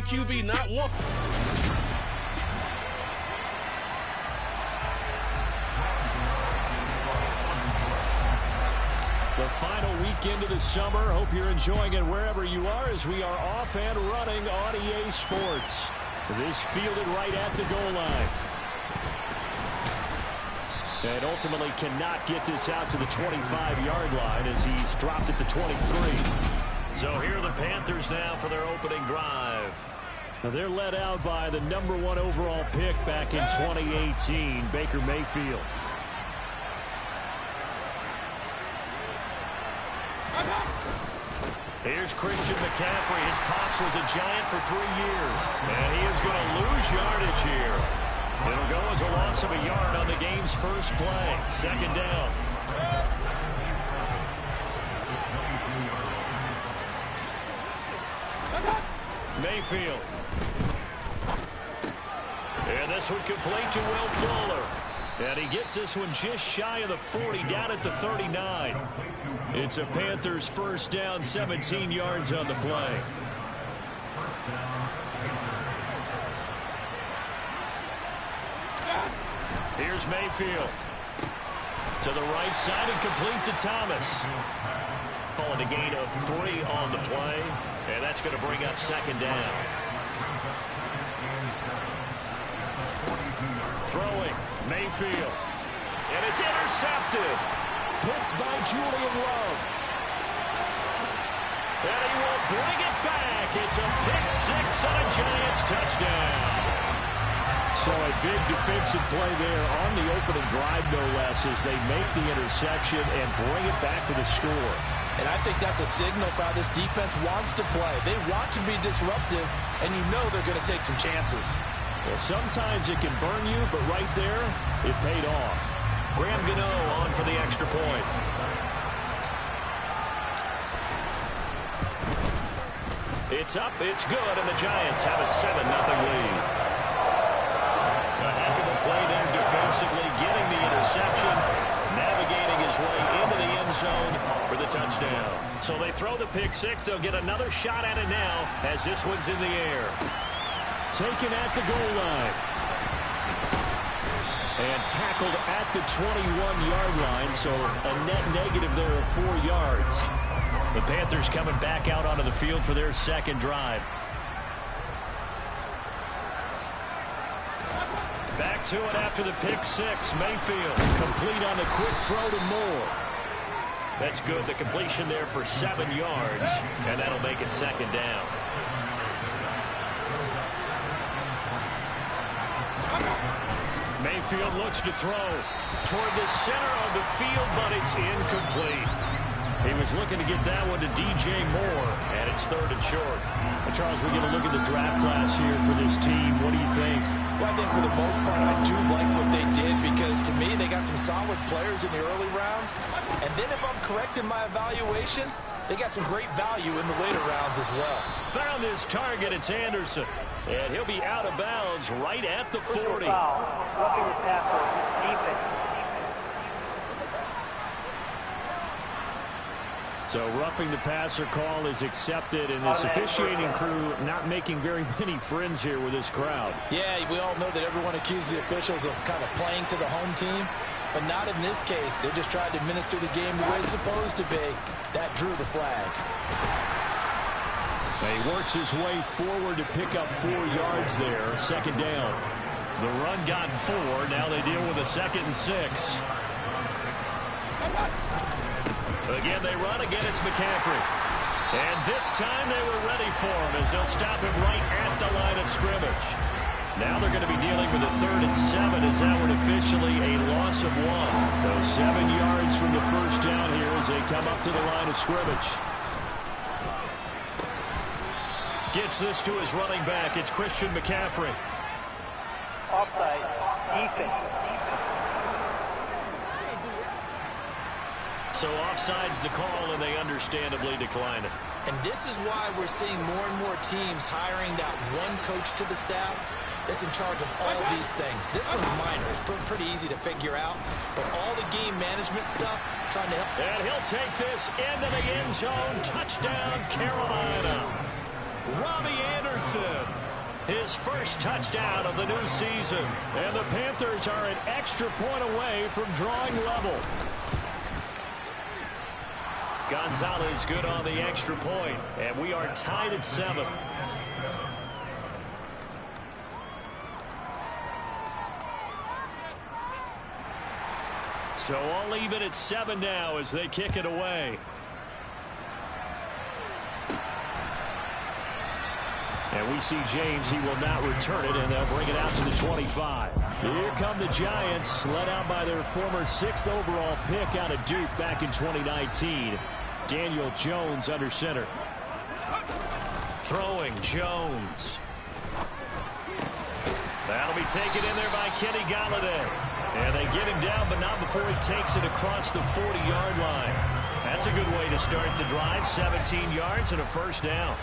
the QB, not one. The final weekend of the summer. Hope you're enjoying it wherever you are as we are off and running on EA Sports. This fielded right at the goal line. And ultimately cannot get this out to the 25-yard line as he's dropped at the 23. So here are the Panthers now for their opening drive. Now they're led out by the #1 overall pick back in 2018, Baker Mayfield. Here's Christian McCaffrey. His pops was a Giant for 3 years. And he is going to lose yardage here. It'll go as a loss of a yard on the game's first play. Second down. Mayfield. And this one complete to Will Fuller. And he gets this one just shy of the 40, down at the 39. It's a Panthers first down, 17 yards on the play. Here's Mayfield. To the right side and complete to Thomas. Calling a gain of 3 on the play. And that's going to bring up second down. Throwing, Mayfield. And it's intercepted. Picked by Julian Love. And he will bring it back. It's a pick-6 on a Giants touchdown. So a big defensive play there on the opening drive, no less, as they make the interception and bring it back for the score. And I think that's a signal for how this defense wants to play. They want to be disruptive, and you know they're going to take some chances. Well, sometimes it can burn you, but right there, it paid off. Graham Gano on for the extra point. It's up, it's good, and the Giants have a 7-0 lead. A heck of a play there defensively, getting the interception, navigating his way into the end zone for the touchdown. So they throw the pick-6. They'll get another shot at it now as this one's in the air. Taken at the goal line. And tackled at the 21-yard line, so a net negative there of 4 yards. The Panthers coming back out onto the field for their second drive. Back to it after the pick-6. Mayfield complete on the quick throw to Moore. That's good. The completion there for 7 yards, and that'll make it second down. Mayfield looks to throw toward the center of the field, but it's incomplete. He was looking to get that one to DJ Moore, and it's 3rd and short. Well, Charles, we get a look at the draft class here for this team. What do you think? Well, I think for the most part, I do like what they did because, to me, they got some solid players in the early rounds. And then if I'm correct in my evaluation, they got some great value in the later rounds as well. Found his target. It's Anderson. And he'll be out of bounds right at the 40. Roughing the passer, defense. So roughing the passer call is accepted, and this officiating crew not making very many friends here with this crowd. Yeah, we all know that everyone accuses the officials of kind of playing to the home team, but not in this case. They just tried to administer the game the way it's supposed to be. That drew the flag. He works his way forward to pick up 4 yards there. Second down. The run got 4. Now they deal with a 2nd and 6. Again, they run. Again, it's McCaffrey. And this time they were ready for him as they'll stop him right at the line of scrimmage. Now they're going to be dealing with a 3rd and 7 as that one officially a loss of 1. So 7 yards from the first down here as they come up to the line of scrimmage. Gets this to his running back. It's Christian McCaffrey. Offside. Defense. So offside's the call, and they understandably decline it. And this is why we're seeing more and more teams hiring that one coach to the staff that's in charge of all these things. This one's minor. It's pretty easy to figure out. But all the game management stuff, trying to help. And he'll take this into the end zone. Touchdown, Carolina. Robbie Anderson. His first touchdown of the new season. And the Panthers are an extra point away from drawing level. Gonzalez good on the extra point, and we are tied at 7. So all even at 7 now as they kick it away. And we see James. He will not return it, and they'll bring it out to the 25. Here come the Giants, led out by their former 6th overall pick out of Duke back in 2019. Daniel Jones under center. Throwing Jones. That'll be taken in there by Kenny Golladay. And they get him down, but not before he takes it across the 40-yard line. That's a good way to start the drive. 17 yards and a first down.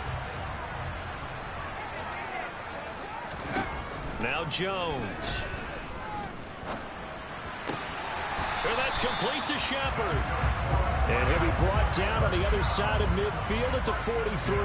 Now Jones. And that's complete to Shepard. And he'll be brought down on the other side of midfield at the 43.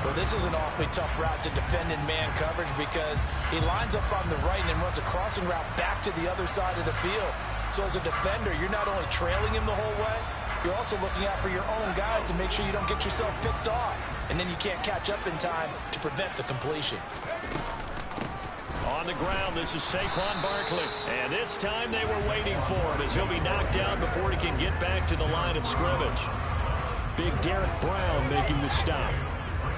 Well, this is an awfully tough route to defend in man coverage because he lines up on the right and then runs a crossing route back to the other side of the field. So as a defender, you're not only trailing him the whole way, you're also looking out for your own guys to make sure you don't get yourself picked off. And then you can't catch up in time to prevent the completion. On the ground, this is Saquon Barkley. And this time they were waiting for him as he'll be knocked down before he can get back to the line of scrimmage. Big Derek Brown making the stop.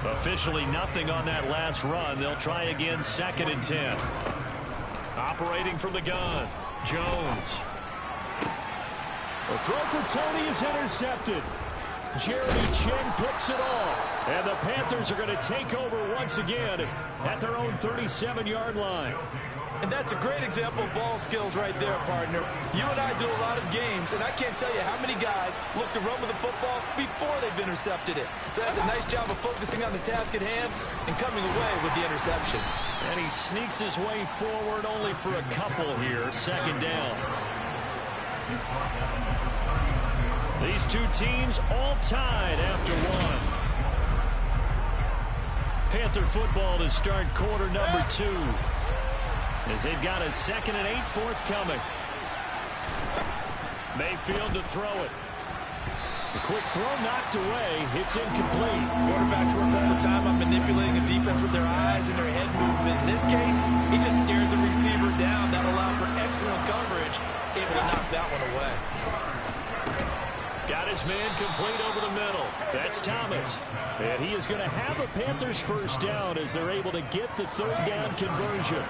Officially nothing on that last run. They'll try again, 2nd and 10. Operating from the gun, Jones. The throw for Tony is intercepted. Jeremy Chinn picks it off. And the Panthers are going to take over once again at their own 37-yard line. And that's a great example of ball skills right there, partner. You and I do a lot of games, and I can't tell you how many guys look to run with the football before they've intercepted it. So that's a nice job of focusing on the task at hand and coming away with the interception. And he sneaks his way forward only for a couple here. 2nd down. These two teams all tied after one. Panther football to start quarter number 2. As they've got a 2nd and 8 forthcoming. Mayfield to throw it. The quick throw knocked away. It's incomplete. Quarterbacks work all the time on manipulating a defense with their eyes and their head movement. In this case, he just stared the receiver down. That allowed for excellent coverage. Able to knock that one away. Got his man complete over the middle. That's Thomas. And he is going to have a Panthers first down as they're able to get the 3rd down conversion.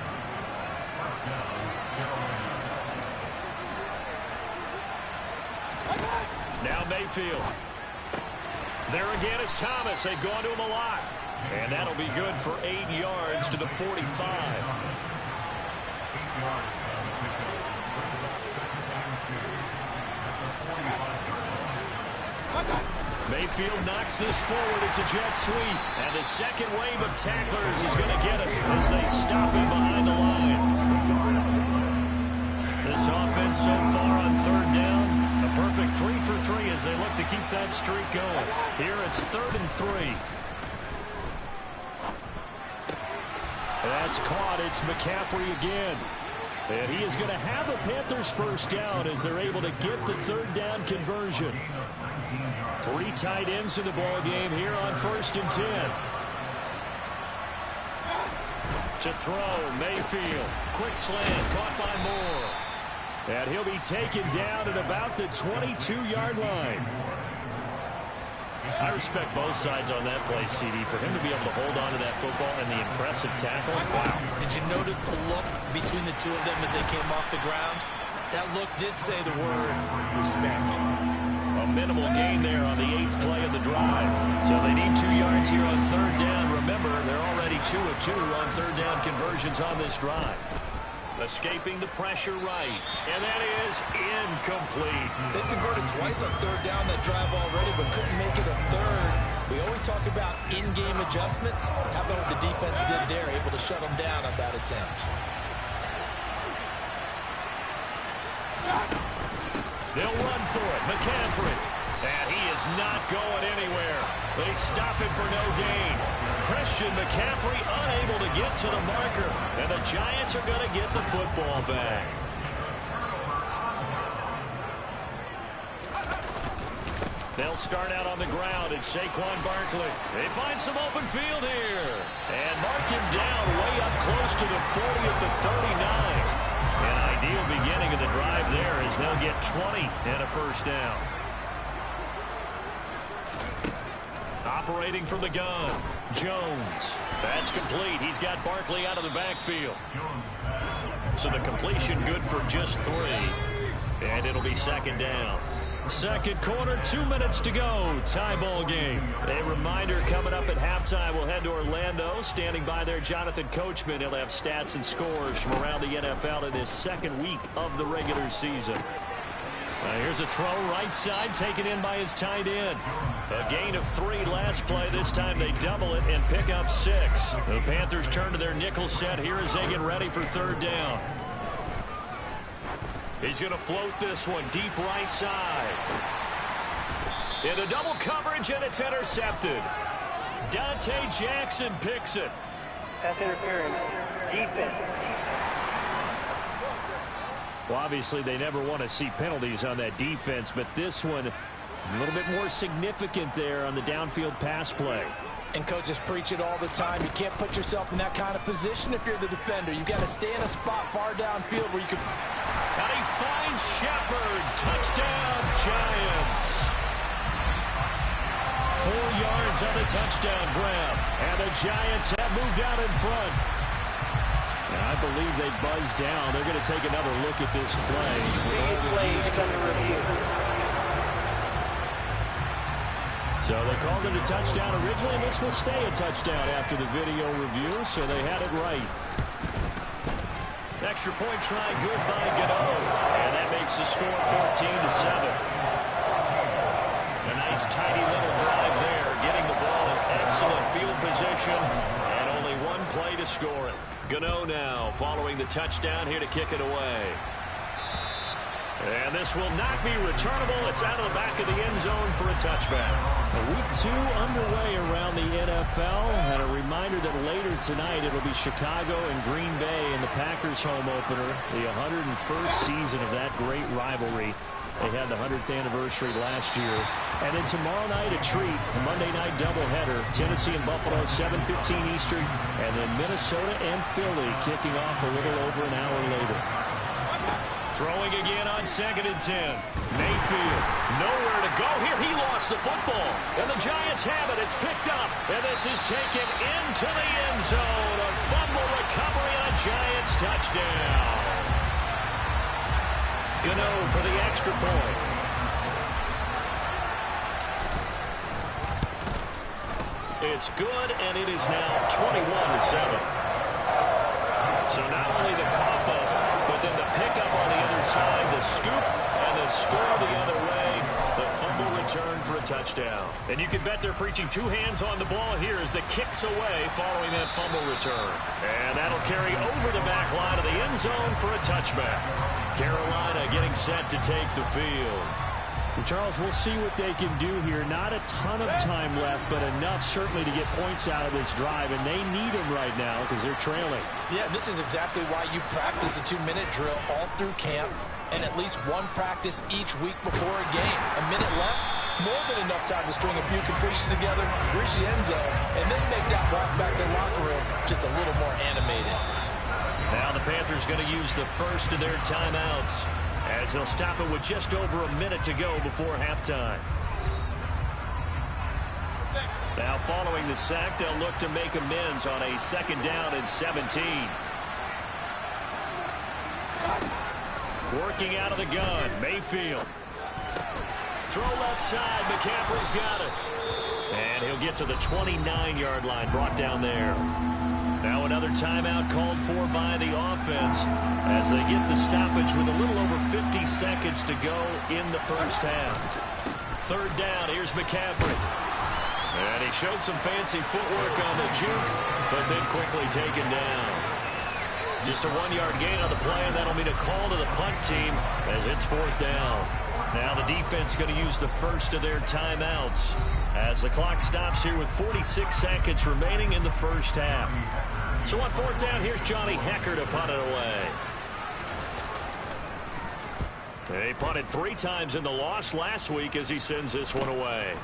Now Mayfield. There again is Thomas. They've gone to him a lot. And that'll be good for 8 yards to the 45. Mayfield knocks this forward. It's a jet sweep. And the second wave of tacklers is going to get it as they stop him behind the line. This offense so far on 3rd down. A perfect 3 for 3 as they look to keep that streak going. Here it's 3rd and 3. That's caught. It's McCaffrey again. And he is going to have a Panthers first down as they're able to get the 3rd down conversion. 3 tight ends in the ball game here on 1st and 10. To throw, Mayfield. Quick slant, caught by Moore. And he'll be taken down at about the 22-yard line. I respect both sides on that play, CD. For him to be able to hold on to that football and the impressive tackle, wow. Did you notice the look between the two of them as they came off the ground? That look did say the word respect. A minimal gain there on the 8th play of the drive. So they need 2 yards here on 3rd down. Remember, they're already 2 of 2 on 3rd down conversions on this drive. Escaping the pressure right. And that is incomplete. They converted twice on 3rd down that drive already, but couldn't make it a 3rd. We always talk about in-game adjustments. How about what the defense did there, able to shut them down on that attempt. They'll run for it. McCaffrey. And he is not going anywhere. They stop him for no gain. Christian McCaffrey unable to get to the marker. And the Giants are going to get the football back. They'll start out on the ground. It's Saquon Barkley. They find some open field here. And mark him down way up close to the 40 at the 39. An ideal beginning of the drive there as they'll get 20 and a first down. Operating from the gun, Jones. That's complete. He's got Barkley out of the backfield. So the completion good for just 3. And it'll be second down. Second quarter, 2 minutes to go. Tie ball game. A reminder coming up at halftime. We'll head to Orlando. Standing by there, Jonathan Coachman. He'll have stats and scores from around the NFL in his second week of the regular season. Here's a throw right side taken in by his tight end. A gain of 3 last play. This time they double it and pick up 6. The Panthers turn to their nickel set here as they get ready for third down. He's going to float this one deep right side. Into double coverage, and it's intercepted. Dante Jackson picks it. Pass interference. Defense. Well, obviously, they never want to see penalties on that defense, but this one a little bit more significant there on the downfield pass play. And coaches preach it all the time. You can't put yourself in that kind of position if you're the defender. You've got to stay in a spot far downfield where you can... And he finds Shepard. Touchdown, Giants. 4 yards on the touchdown grab. And the Giants have moved out in front. And I believe they buzzed down. They're going to take another look at this play. Big plays under review. So they called it a touchdown originally, and this will stay a touchdown after the video review, so they had it right. Extra point try, good by Gano. And that makes the score 14-7. A nice tidy little drive there, getting the ball in excellent field position, and only 1 play to score it. Gano now following the touchdown here to kick it away. And this will not be returnable. It's out of the back of the end zone for a touchback. Week 2 underway around the NFL. And a reminder that later tonight it'll be Chicago and Green Bay in the Packers home opener. The 101st season of that great rivalry. They had the 100th anniversary last year. And then tomorrow night a treat, a Monday night doubleheader. Tennessee and Buffalo, 7:15 Eastern. And then Minnesota and Philly kicking off a little over an hour later. Throwing again on 2nd and 10. Mayfield, nowhere to go here. He lost the football. And the Giants have it. It's picked up. And this is taken into the end zone. A fumble recovery on a Giants touchdown. Gano for the extra point. It's good, and it is now 21-7. So not only the cough up, but then the pickup on the other side, the scoop, and the score the other way. The fumble return for a touchdown. And you can bet they're preaching 2 hands on the ball here as the kick's away following that fumble return. And that'll carry over the back line of the end zone for a touchback. Carolina getting set to take the field. And Charles, we'll see what they can do here. Not a ton of time left, but enough certainly to get points out of this drive, and they need them right now because they're trailing. Yeah, this is exactly why you practice a 2-minute drill all through camp and at least 1 practice each week before a game. A minute left, more than enough time to string a few completions together, reach the end zone, and then make that walk back to the locker room just a little more animated. Now the Panthers going to use the first of their timeouts as they'll stop it with just over a minute to go before halftime. Now following the sack, they'll look to make amends on a 2nd down and 17. Working out of the gun, Mayfield. Throw left side, McCaffrey's got it. And he'll get to the 29-yard line, brought down there. Now another timeout called for by the offense as they get the stoppage with a little over 50 seconds to go in the first half. 3rd down, here's McCaffrey. And he showed some fancy footwork on the juke, but then quickly taken down. Just a 1-yard gain on the play, and that'll mean a call to the punt team as it's 4th down. Now the defense going to use the first of their timeouts as the clock stops here with 46 seconds remaining in the first half. So on fourth down, here's Johnny Hekker to punt it away. They punted 3 times in the loss last week as he sends this one away.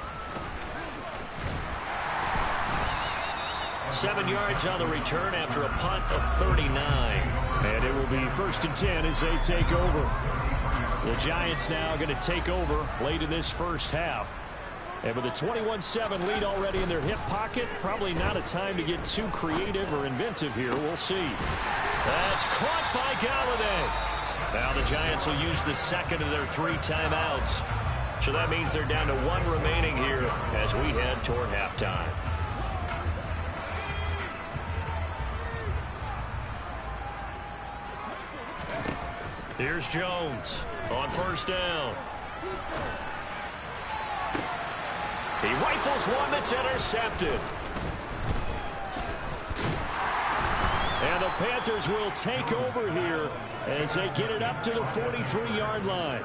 7 yards on the return after a punt of 39. And it will be 1st and 10 as they take over. The Giants now going to take over late in this first half. And with a 21-7 lead already in their hip pocket, probably not a time to get too creative or inventive here. We'll see. That's caught by Galladay. Now the Giants will use the second of their 3 timeouts. So that means they're down to 1 remaining here as we head toward halftime. Here's Jones on first down. He rifles one that's intercepted. And the Panthers will take over here as they get it up to the 43-yard line.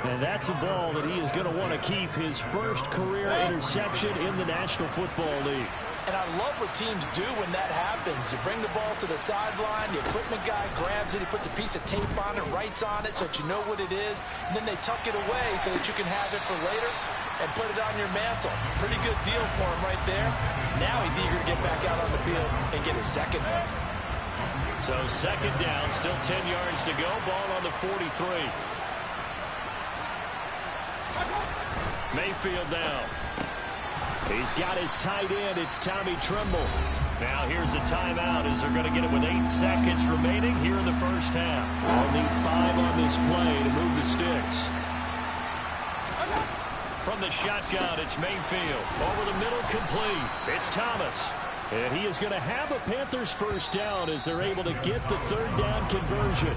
And that's a ball that he is going to want to keep, his first career interception in the National Football League. And I love what teams do when that happens. You bring the ball to the sideline, the equipment guy grabs it, he puts a piece of tape on it, writes on it so that you know what it is, and then they tuck it away so that you can have it for later and put it on your mantle. Pretty good deal for him right there. Now he's eager to get back out on the field and get his second one. So second down, still 10 yards to go, ball on the 43. Mayfield now. He's got his tight end. It's Tommy Tremble. Now here's a timeout as they're going to get it with 8 seconds remaining here in the first half. They'll need 5 on this play to move the sticks. From the shotgun, it's Mayfield. Over the middle, complete. It's Thomas. And he is going to have a Panthers first down as they're able to get the third down conversion.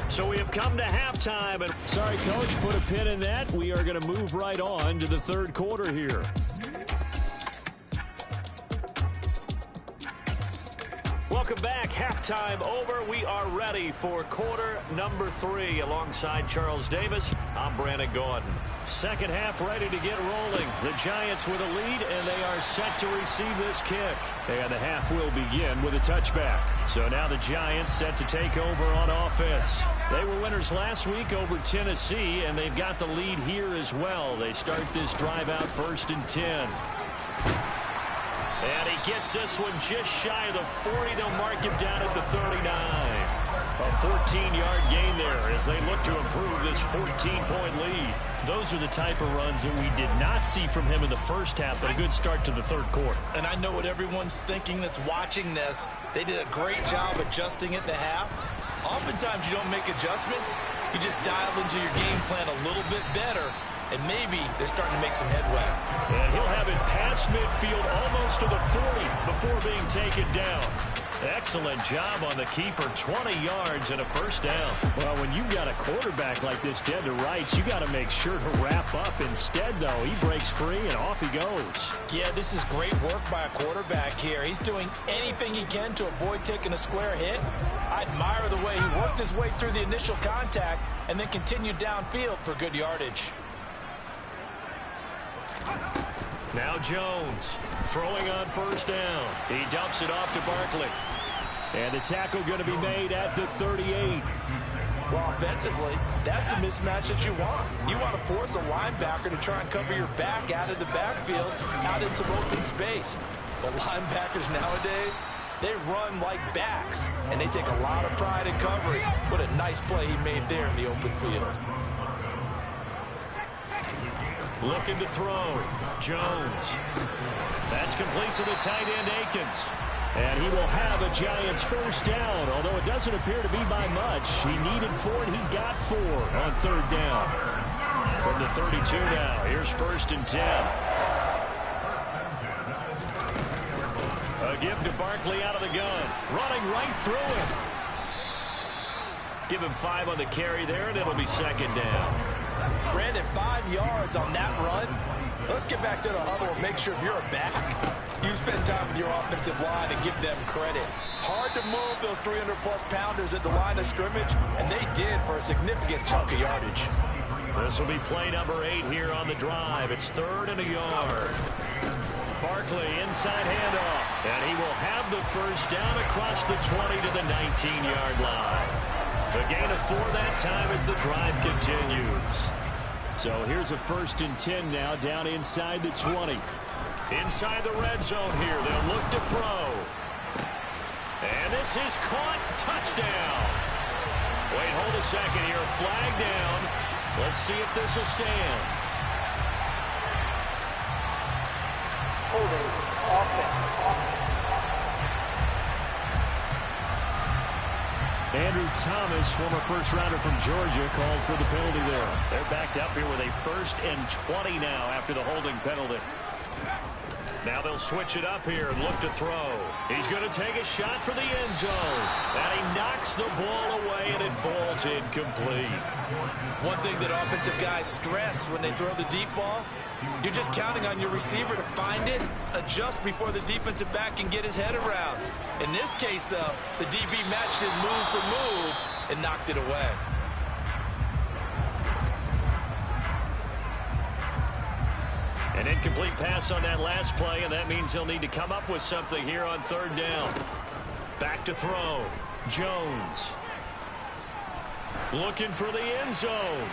So we have come to halftime. And sorry, Coach, put a pin in that. We are going to move right on to the third quarter here. Welcome back. Halftime over. We are ready for quarter number 3. Alongside Charles Davis, I'm Brandon Gordon. Second half ready to get rolling. The Giants with a lead, and they are set to receive this kick. And the half will begin with a touchback. So now the Giants set to take over on offense. They were winners last week over Tennessee, and they've got the lead here as well. They start this drive out 1st and 10. And he gets this one just shy of the 40. They'll mark him down at the 39. A 14-yard gain there as they look to improve this 14-point lead. Those are the type of runs that we did not see from him in the first half, but a good start to the third quarter. And I know what everyone's thinking that's watching this. They did a great job adjusting at the half. Oftentimes you don't make adjustments. You just dial into your game plan a little bit better. And maybe they're starting to make some headway. And he'll have it past midfield almost to the 40 before being taken down. Excellent job on the keeper. 20 yards and a first down. Well, when you've got a quarterback like this dead to rights, you got to make sure to wrap up. Instead, though, he breaks free and off he goes. Yeah, this is great work by a quarterback here. He's doing anything he can to avoid taking a square hit. I admire the way he worked his way through the initial contact and then continued downfield for good yardage. Now Jones throwing on first down. He dumps it off to Barkley. And the tackle going to be made at the 38. Well, offensively, that's the mismatch that you want. You want to force a linebacker to try and cover your back out of the backfield, out in some open space. But linebackers nowadays, they run like backs, and they take a lot of pride in covering. What a nice play he made there in the open field. Looking to throw. Jones. That's complete to the tight end, Akins. And he will have a Giants first down, although it doesn't appear to be by much. He needed 4, and he got 4 on third down. From the 32 now, here's 1st and 10. A give to Barkley out of the gun. Running right through him. Give him 5 on the carry there, and it'll be 2nd down. Brandon, 5 yards on that run. Let's get back to the huddle and make sure if you're a back, you spend time with your offensive line and give them credit. Hard to move those 300-plus pounders at the line of scrimmage, and they did for a significant chunk of yardage. This will be play number 8 here on the drive. It's 3rd and a yard. Barkley inside handoff, and he will have the first down across the 20 to the 19-yard line. The gain of 4 that time as the drive continues. So here's a 1st and 10 now down inside the 20. Inside the red zone here, they'll look to throw. And this is caught. Touchdown. Wait, hold a second here. Flag down. Let's see if this will stand. Holding. Offense. Andrew Thomas, former first-rounder from Georgia, called for the penalty there. They're backed up here with a 1st and 20 now after the holding penalty. Now they'll switch it up here and look to throw. He's going to take a shot for the end zone. And he knocks the ball away, and it falls incomplete. One thing that offensive guys stress when they throw the deep ball, you're just counting on your receiver to find it, adjust before the defensive back can get his head around. In this case, though, the DB matched it move for move and knocked it away. An incomplete pass on that last play, and that means he'll need to come up with something here on 3rd down. Back to throw. Jones. Looking for the end zone.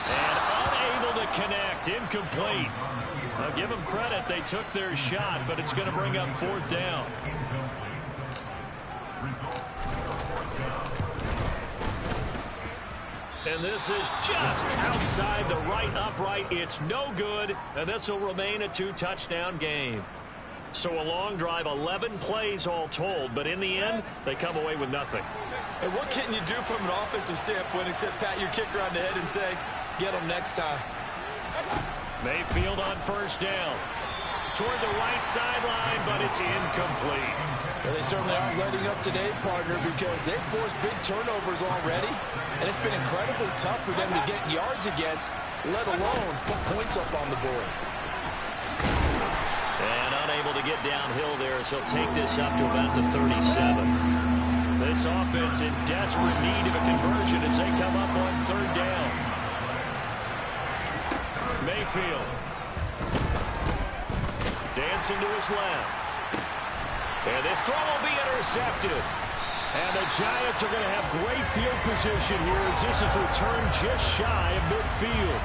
And unable to connect. Incomplete. Now give them credit. They took their shot, but it's going to bring up 4th down. And this is just outside the right upright. It's no good, and this will remain a 2-touchdown game. So a long drive, 11 plays all told, but in the end, they come away with nothing. And what can you do from an offensive standpoint except pat your kicker on the head and say, get him next time? Mayfield on 1st down. Toward the right sideline, but it's incomplete. Well, they certainly aren't letting up today, partner, because they've forced big turnovers already, and it's been incredibly tough for them to get yards against, let alone put points up on the board. And unable to get downhill there, so he'll take this up to about the 37. This offense in desperate need of a conversion as they come up on 3rd down. Mayfield. Dancing to his left. And this throw will be intercepted. And the Giants are going to have great field position here as this is returned just shy of midfield.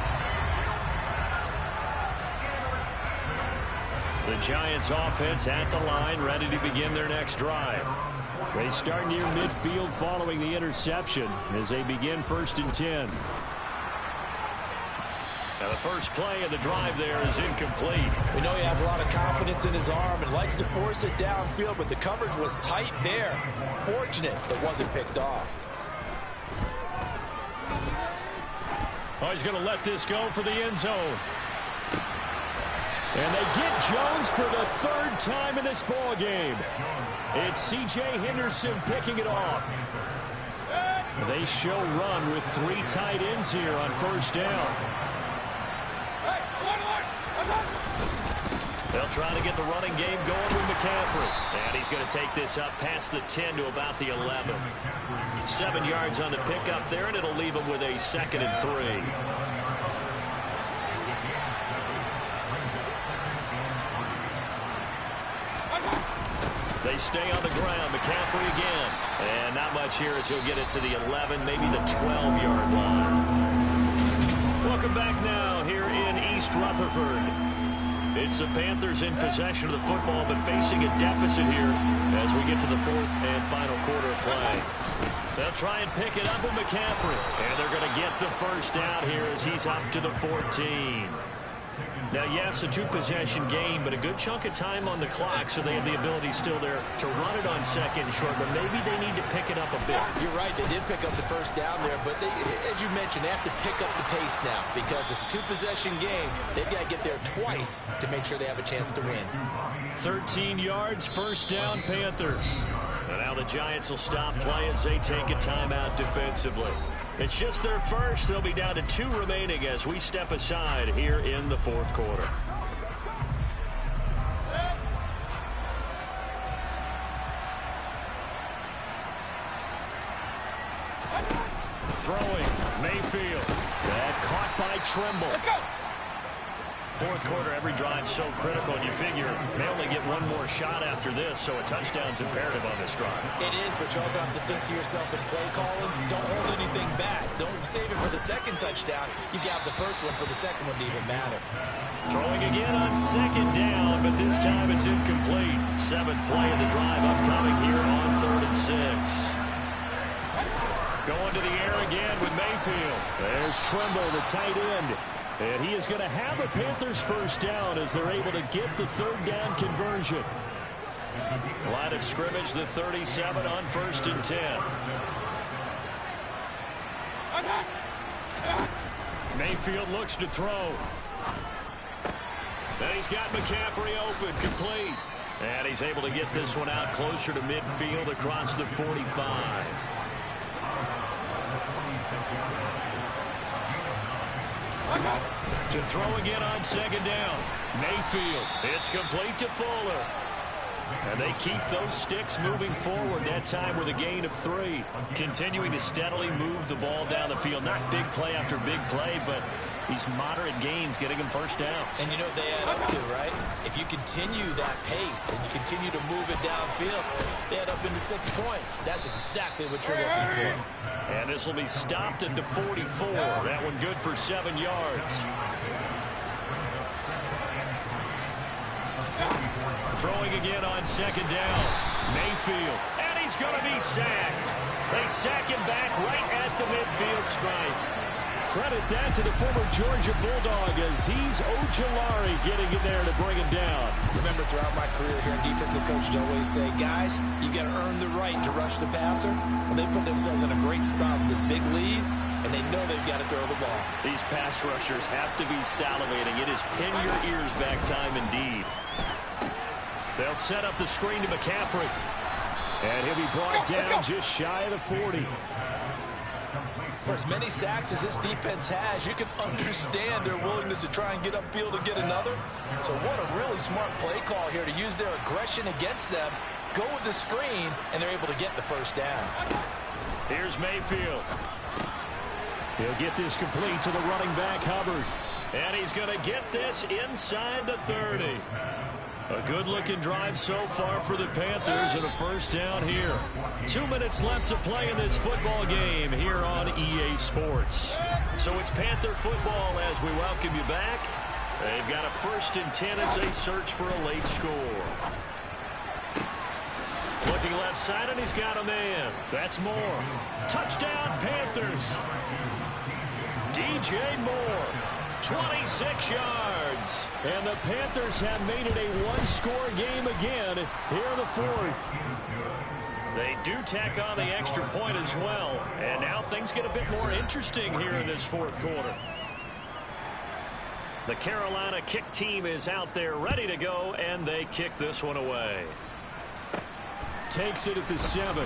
The Giants offense at the line, ready to begin their next drive. They start near midfield following the interception as they begin 1st and 10. Now the first play of the drive there is incomplete. We know he has a lot of confidence in his arm and likes to force it downfield, but the coverage was tight there. Fortunate that wasn't picked off. Oh, he's going to let this go for the end zone. And they get Jones for the 3rd time in this ball game. It's C.J. Henderson picking it off. They show run with 3 tight ends here on 1st down. They'll try to get the running game going with McCaffrey. And he's going to take this up past the 10 to about the 11. 7 yards on the pickup there, and it'll leave him with a 2nd and 3. They stay on the ground. McCaffrey again. And not much here as he'll get it to the 11, maybe the 12-yard line. Welcome back now here in East Rutherford. It's the Panthers in possession of the football, but facing a deficit here as we get to the 4th and final quarter of play. They'll try and pick it up with McCaffrey. And they're going to get the first down here as he's up to the 14. Now, yes, a 2-possession game, but a good chunk of time on the clock, so they have the ability still there to run it on 2nd and short, but maybe they need to pick it up a bit. You're right. They did pick up the first down there, but they, as you mentioned, they have to pick up the pace now because it's a 2-possession game. They've got to get there twice to make sure they have a chance to win. 13 yards, first down, Panthers. And now the Giants will stop play as they take a timeout defensively. It's just their first. They'll be down to 2 remaining as we step aside here in the 4th quarter. Throwing, Mayfield. That caught by Trimble. Let's go. Fourth quarter, every drive so critical, and you figure they only get one more shot after this, so a touchdown's imperative on this drive. It is, but you also have to think to yourself in play calling, don't hold anything back. Don't save it for the second touchdown. You got the first one for the second one to even matter. Throwing again on second down, but this time it's incomplete. Seventh play of the drive upcoming here on 3rd and 6. Going to the air again with Mayfield. There's Trimble, the tight end. And he is going to have a Panthers first down as they're able to get the 3rd down conversion. Line of scrimmage, the 37 on 1st and 10. Mayfield looks to throw. And he's got McCaffrey open, complete. And he's able to get this one out closer to midfield across the 45. To throw again on second down. Mayfield. It's complete to Fuller. And they keep those sticks moving forward, that time with a gain of 3. Continuing to steadily move the ball down the field. Not big play after big play, but these moderate gains getting them first downs. And you know what they add up to, right? If you continue that pace and you continue to move it downfield, they add up into 6 points. That's exactly what you're looking for. And this will be stopped at the 44. That one good for 7 yards. Throwing again on second down. Mayfield. And he's going to be sacked. They sack him back right at the midfield stripe. Credit that to the former Georgia Bulldog, Azeez Ojulari getting in there to bring him down. Remember, throughout my career here, defensive coaches always say, guys, you got to earn the right to rush the passer. Well, they put themselves in a great spot with this big lead, and they know they've got to throw the ball. These pass rushers have to be salivating. It is pin your ears back time indeed. They'll set up the screen to McCaffrey. And he'll be brought down just shy of the 40. For as many sacks as this defense has, you can understand their willingness to try and get upfield and get another. So what a really smart play call here to use their aggression against them, go with the screen, and they're able to get the first down. Here's Mayfield. He'll get this complete to the running back, Hubbard. And he's going to get this inside the 30. A good-looking drive so far for the Panthers and a first down here. 2 minutes left to play in this football game here on EA Sports. So it's Panther football as we welcome you back. They've got a 1st and 10 as they search for a late score. Looking left side, and he's got a man. That's Moore. Touchdown, Panthers. DJ Moore. 26 yards. And the Panthers have made it a one-score game again here in the 4th. They do tack on the extra point as well. And now things get a bit more interesting here in this 4th quarter. The Carolina kick team is out there ready to go, and they kick this one away. Takes it at the 7.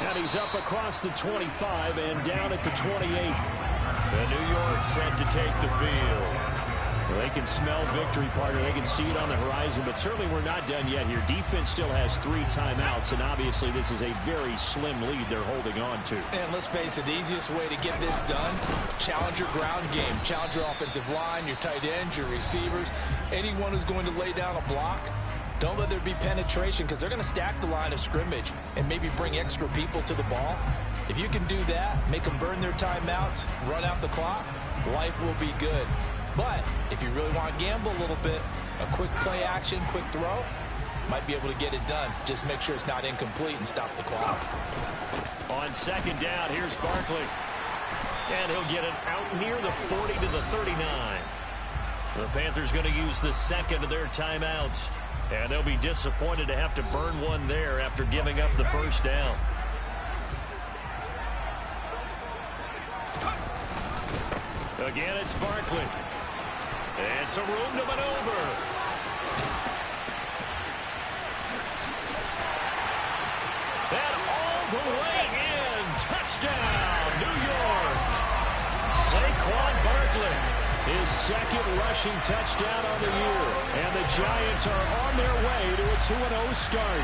And he's up across the 25 and down at the 28. The New York set to take the field. Well, they can smell victory, partner. They can see it on the horizon, but certainly we're not done yet here. Defense still has 3 timeouts, and obviously this is a very slim lead they're holding on to. And let's face it, the easiest way to get this done, challenge your ground game. Challenge your offensive line, your tight ends, your receivers, anyone who's going to lay down a block. Don't let there be penetration because they're going to stack the line of scrimmage and maybe bring extra people to the ball. If you can do that, make them burn their timeouts, run out the clock, life will be good. But if you really want to gamble a little bit, a quick play action, quick throw, might be able to get it done. Just make sure it's not incomplete and stop the clock. On second down, here's Barkley. And he'll get it out near the 40 to the 39. The Panthers going to use the second of their timeouts. And they'll be disappointed to have to burn one there after giving up the first down. Again, it's Barkley. And some room to maneuver. And all the way in. Touchdown, New York. Saquon Barkley. His second rushing touchdown on the year. And the Giants are on their way to a 2-0 start.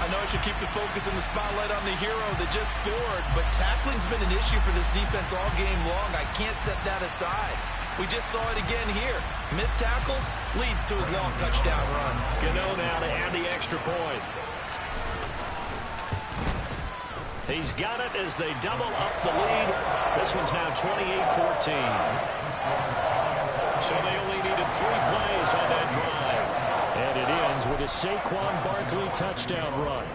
I know I should keep the focus and the spotlight on the hero that just scored, but tackling's been an issue for this defense all game long. I can't set that aside. We just saw it again here. Missed tackles leads to his long touchdown run. Gano now to add the extra point. He's got it as they double up the lead. This one's now 28-14. So they only needed 3 plays on that drive. And it ends with a Saquon Barkley touchdown run.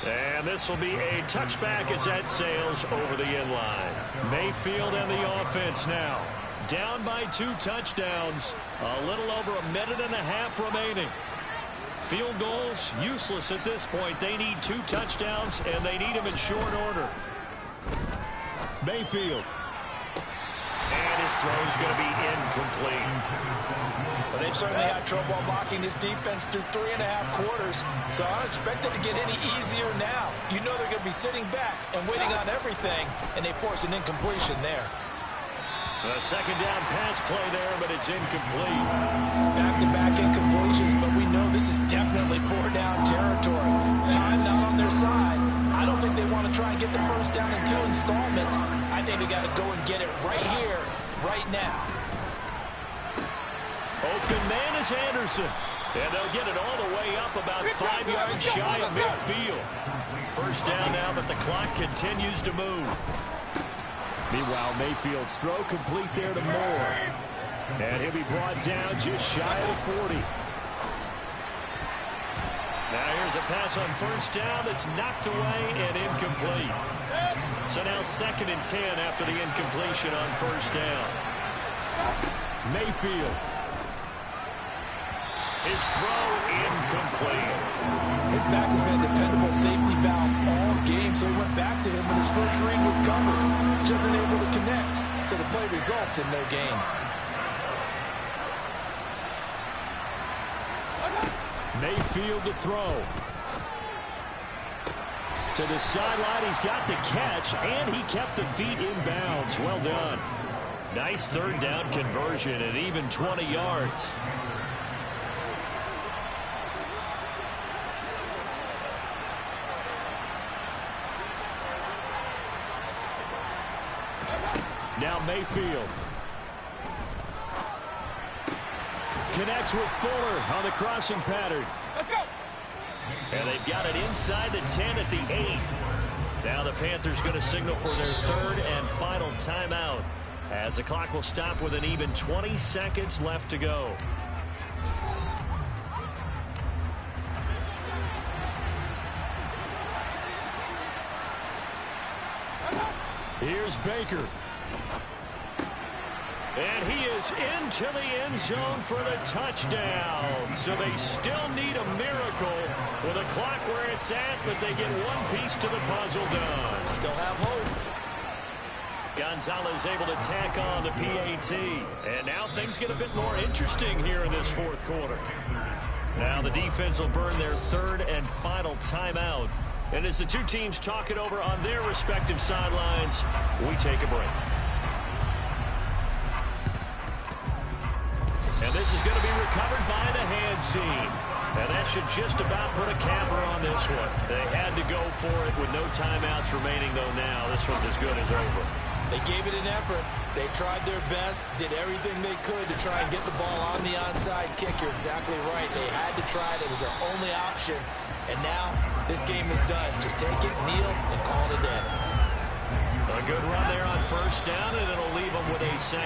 And this will be a touchback as that sails over the inline. Mayfield and the offense now. Down by 2 touchdowns. A little over a minute and a half remaining. Field goals useless at this point. They need 2 touchdowns, and they need them in short order. Mayfield. And his throw is going to be incomplete. But they've certainly had trouble blocking this defense through 3.5 quarters, so I don't expect it to get any easier now. You know they're going to be sitting back and waiting on everything, and they force an incompletion there. A second down pass play there, but it's incomplete. Back-to-back incompletions, but we know this is definitely 4-down territory. Time not on their side. I don't think they want to try and get the first down in 2 installments. I think they got to go and get it right here, right now. Open man is Anderson. And they'll get it all the way up about 5 yards shy of midfield. First down now that the clock continues to move. Meanwhile, Mayfield's throw complete there to Moore. And he'll be brought down just shy of the 40. Now here's a pass on first down that's knocked away and incomplete. So now 2nd and 10 after the incompletion on first down. Mayfield. His throw incomplete. His back has been a dependable safety valve all game, so he went back to him when his first read was covered. Just unable to connect, so the play results in no gain. Mayfield to throw. To the sideline, he's got the catch, and he kept the feet in bounds. Well done. Nice 3rd down conversion at even 20 yards. Now Mayfield. Connects with Fuller on the crossing pattern. And they've got it inside the 10 at the 8. Now the Panthers going to signal for their 3rd and final timeout, as the clock will stop with an even 20 seconds left to go. Here's Baker. And he is into the end zone for the touchdown. So they still need a miracle with a clock where it's at, but they get one piece to the puzzle done. Still have hope. Gonzalez able to tack on the PAT. And now things get a bit more interesting here in this 4th quarter. Now the defense will burn their 3rd and final timeout. And as the 2 teams talk it over on their respective sidelines, we take a break. And this is going to be recovered by the hands team. And that should just about put a capper on this one. They had to go for it with no timeouts remaining, though now this one's as good as over. They gave it an effort. They tried their best, did everything they could to try and get the ball on the onside kick. You're exactly right. They had to try it. It was their only option. And now this game is done. Just take it, kneel, and call it a day. A good run there on first down, and it'll leave them with a second.